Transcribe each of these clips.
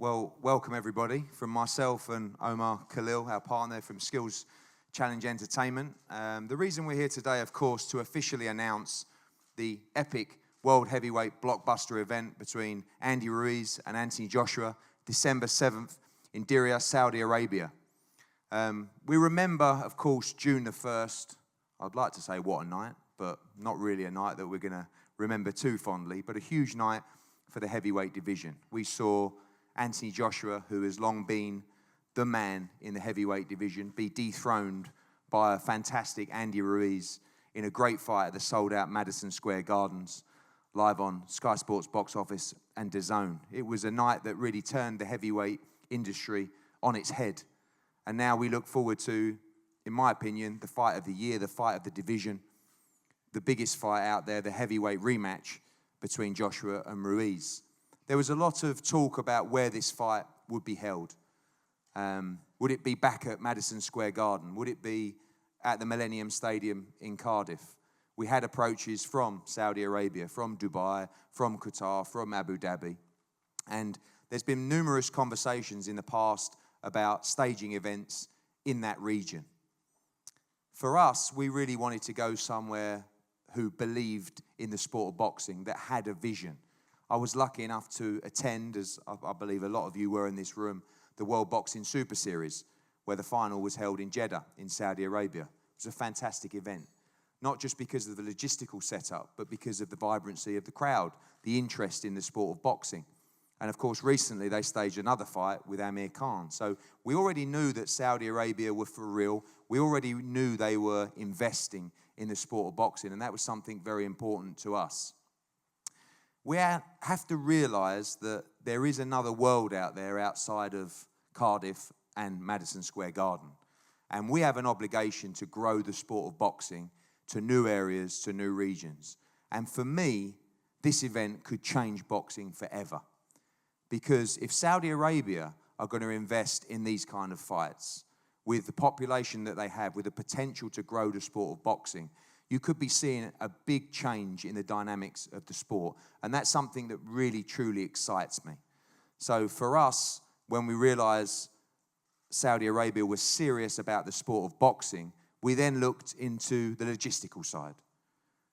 Well, welcome everybody from myself and Omar Khalil, our partner from Skills Challenge Entertainment. The reason we're here today, of course, to officially announce the epic World Heavyweight blockbuster event between Andy Ruiz and Anthony Joshua, December 7th in Diriyah, Saudi Arabia. We remember, of course, June the 1st. I'd like to say what a night, but not really a night that we're going to remember too fondly, but a huge night for the heavyweight division. We saw Anthony Joshua, who has long been the man in the heavyweight division, be dethroned by a fantastic Andy Ruiz in a great fight at the sold-out Madison Square Gardens, live on Sky Sports Box Office and DAZN. It was a night that really turned the heavyweight industry on its head. And now we look forward to, in my opinion, the fight of the year, the fight of the division, the biggest fight out there, the heavyweight rematch between Joshua and Ruiz. There was a lot of talk about where this fight would be held. Would it be back at Madison Square Garden? Would it be at the Millennium Stadium in Cardiff? We had approaches from Saudi Arabia, from Dubai, from Qatar, from Abu Dhabi. And there's been numerous conversations in the past about staging events in that region. For us, we really wanted to go somewhere who believed in the sport of boxing, that had a vision. I was lucky enough to attend, as I believe a lot of you were in this room, the World Boxing Super Series, where the final was held in Jeddah in Saudi Arabia. It was a fantastic event, not just because of the logistical setup, but because of the vibrancy of the crowd, the interest in the sport of boxing. And of course, recently they staged another fight with Amir Khan. So we already knew that Saudi Arabia were for real. We already knew they were investing in the sport of boxing, and that was something very important to us. We have to realize that there is another world out there outside of Cardiff and Madison Square Garden. And we have an obligation to grow the sport of boxing to new areas, to new regions. And for me, this event could change boxing forever. Because if Saudi Arabia are going to invest in these kind of fights, with the population that they have, with the potential to grow the sport of boxing, you could be seeing a big change in the dynamics of the sport. And that's something that really, truly excites me. So for us, when we realized Saudi Arabia was serious about the sport of boxing, we then looked into the logistical side.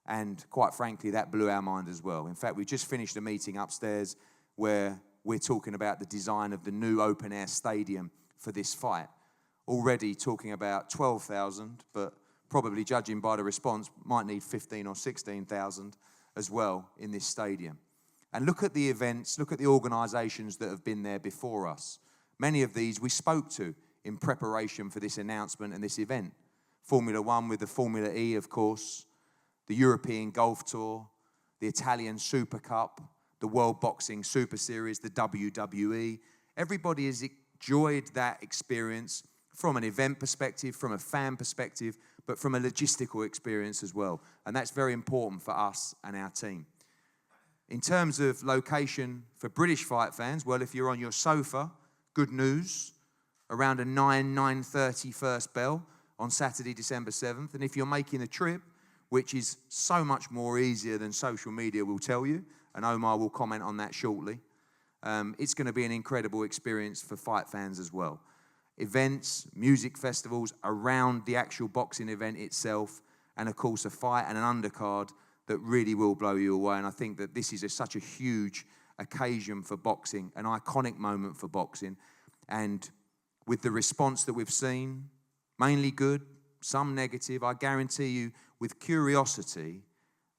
And quite frankly, that blew our mind as well. In fact, we just finished a meeting upstairs where we're talking about the design of the new open-air stadium for this fight. Already talking about 12,000, but probably judging by the response, might need 15 or 16,000 as well in this stadium. And look at the events, look at the organisations that have been there before us. Many of these we spoke to in preparation for this announcement and this event. Formula One with the Formula E, of course, the European Golf Tour, the Italian Super Cup, the World Boxing Super Series, the WWE. Everybody has enjoyed that experience from an event perspective, from a fan perspective, but from a logistical experience as well. And that's very important for us and our team. In terms of location for British fight fans, well, if you're on your sofa, good news, around a 9:30 first bell on Saturday, December 7th. And if you're making the trip, which is so much more easier than social media will tell you, and Omar will comment on that shortly, it's going to be an incredible experience for fight fans as well. Events, music festivals around the actual boxing event itself, and of course a fight and an undercard that really will blow you away. And I think that this is such a huge occasion for boxing, an iconic moment for boxing. And with the response that we've seen, mainly good, some negative, I guarantee you with curiosity,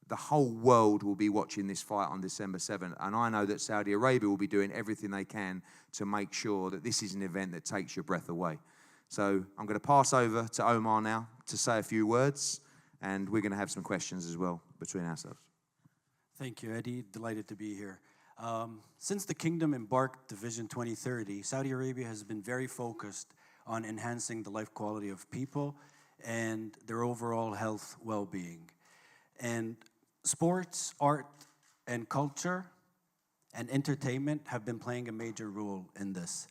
the whole world will be watching this fight on December 7th. And I know that Saudi Arabia will be doing everything they can to make sure that this is an event that takes your breath away. So I'm going to pass over to Omar now to say a few words, and we're going to have some questions as well between ourselves. Thank you, Eddie. Delighted to be here. Since the Kingdom embarked the Vision 2030, Saudi Arabia has been very focused on enhancing the life quality of people and their overall health well-being. And sports, art, and culture and entertainment have been playing a major role in this.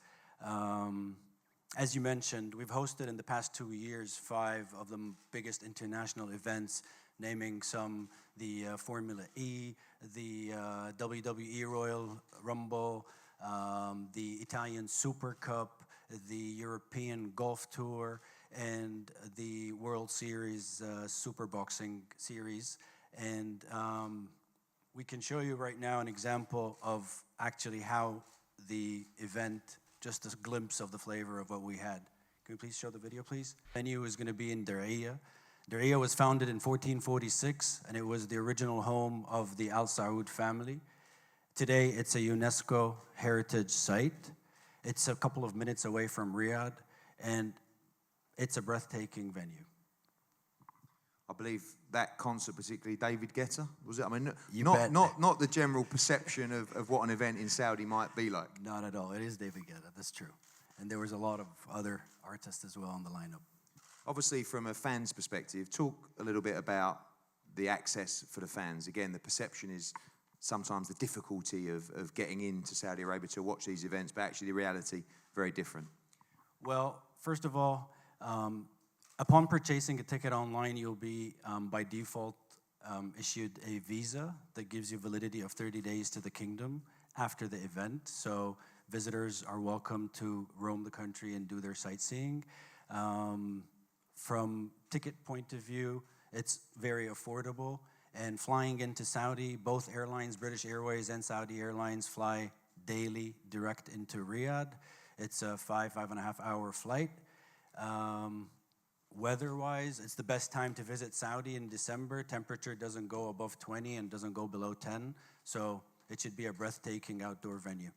As you mentioned, we've hosted in the past 2 years 5 of the biggest international events, naming some the Formula E, the WWE Royal Rumble, the Italian Super Cup, the European Golf Tour, and the World Series Super Boxing Series. And we can show you right now an example of actually how the event, just a glimpse of the flavor of what we had. Can we please show the video, please? The venue is going to be in Diriyah. Diriyah was founded in 1446, and it was the original home of the Al Saud family. Today, it's a UNESCO heritage site. It's a couple of minutes away from Riyadh, and it's a breathtaking venue. I believe that concert, particularly David Guetta, was it? I mean, You not bet. not the general perception of what an event in Saudi might be like. Not at all. It is David Guetta, that's true. And there was a lot of other artists as well on the lineup. Obviously, from a fan's perspective, talk a little bit about the access for the fans. Again, the perception is sometimes the difficulty of getting into Saudi Arabia to watch these events, but actually the reality, very different. Well, first of all, upon purchasing a ticket online, you'll be, by default, issued a visa that gives you validity of 30 days to the kingdom after the event. So visitors are welcome to roam the country and do their sightseeing. From ticket point of view, it's very affordable. And flying into Saudi, both airlines, British Airways and Saudi Airlines, fly daily direct into Riyadh. It's a 5.5 hour flight. Weather-wise, it's the best time to visit Saudi in December. Temperature doesn't go above 20 and doesn't go below 10. So it should be a breathtaking outdoor venue.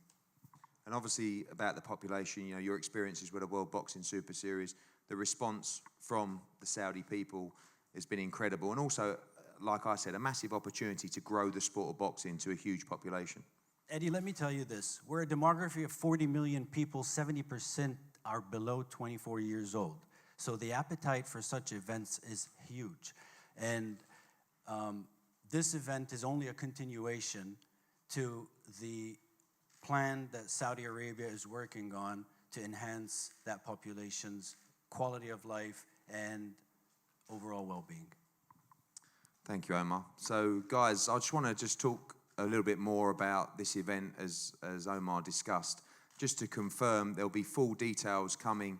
And obviously, about the population, you know, your experiences with the World Boxing Super Series, the response from the Saudi people has been incredible. And also, like I said, a massive opportunity to grow the sport of boxing to a huge population. Eddie, let me tell you this. We're a demography of 40 million people. 70% are below 24 years old. So the appetite for such events is huge. And this event is only a continuation to the plan that Saudi Arabia is working on to enhance that population's quality of life and overall well-being. Thank you, Omar. So, guys, I just want to talk a little bit more about this event as Omar discussed. Just to confirm, there'll be full details coming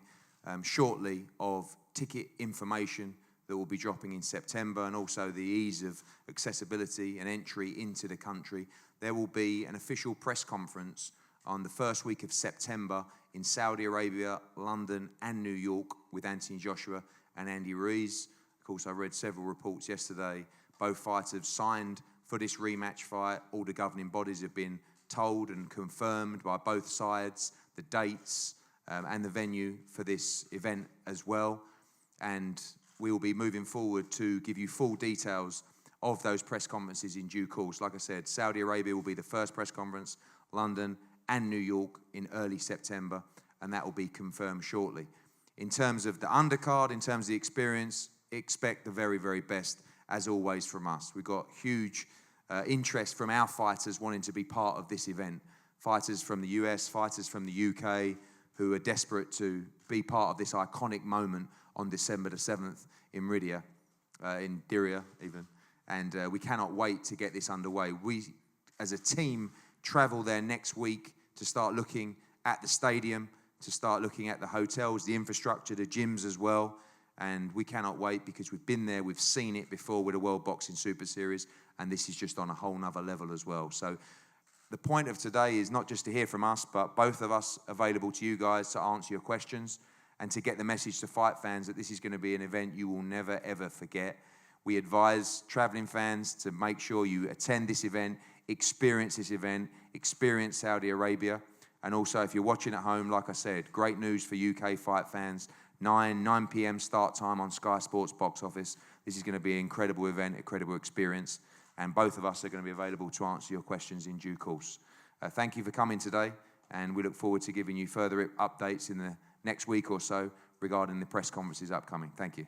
shortly of ticket information that will be dropping in September, and also the ease of accessibility and entry into the country. There will be an official press conference on the first week of September in Saudi Arabia, London, and New York with Anthony Joshua and Andy Ruiz. Of course, I read several reports yesterday. Both fighters signed for this rematch fight. All the governing bodies have been told and confirmed by both sides the dates and the venue for this event as well. And we will be moving forward to give you full details of those press conferences in due course. Like I said, Saudi Arabia will be the first press conference, London and New York in early September, and that will be confirmed shortly. In terms of the undercard, in terms of the experience, expect the very, very best, as always, from us. We've got huge interest from our fighters wanting to be part of this event. Fighters from the US, fighters from the UK, who are desperate to be part of this iconic moment on December the 7th in Diriyah even. And we cannot wait to get this underway. We, as a team, travel there next week to start looking at the stadium, to start looking at the hotels, the infrastructure, the gyms as well. And we cannot wait because we've been there, we've seen it before with the World Boxing Super Series, and this is just on a whole nother level as well. So the point of today is not just to hear from us, but both of us available to you guys to answer your questions and to get the message to fight fans that this is going to be an event you will never, ever forget. We advise traveling fans to make sure you attend this event, experience Saudi Arabia. And also, if you're watching at home, like I said, great news for UK fight fans. 9 p.m. start time on Sky Sports box office. This is going to be an incredible event, incredible experience. And both of us are going to be available to answer your questions in due course. Thank you for coming today. And we look forward to giving you further updates in the next week or so regarding the press conferences upcoming. Thank you.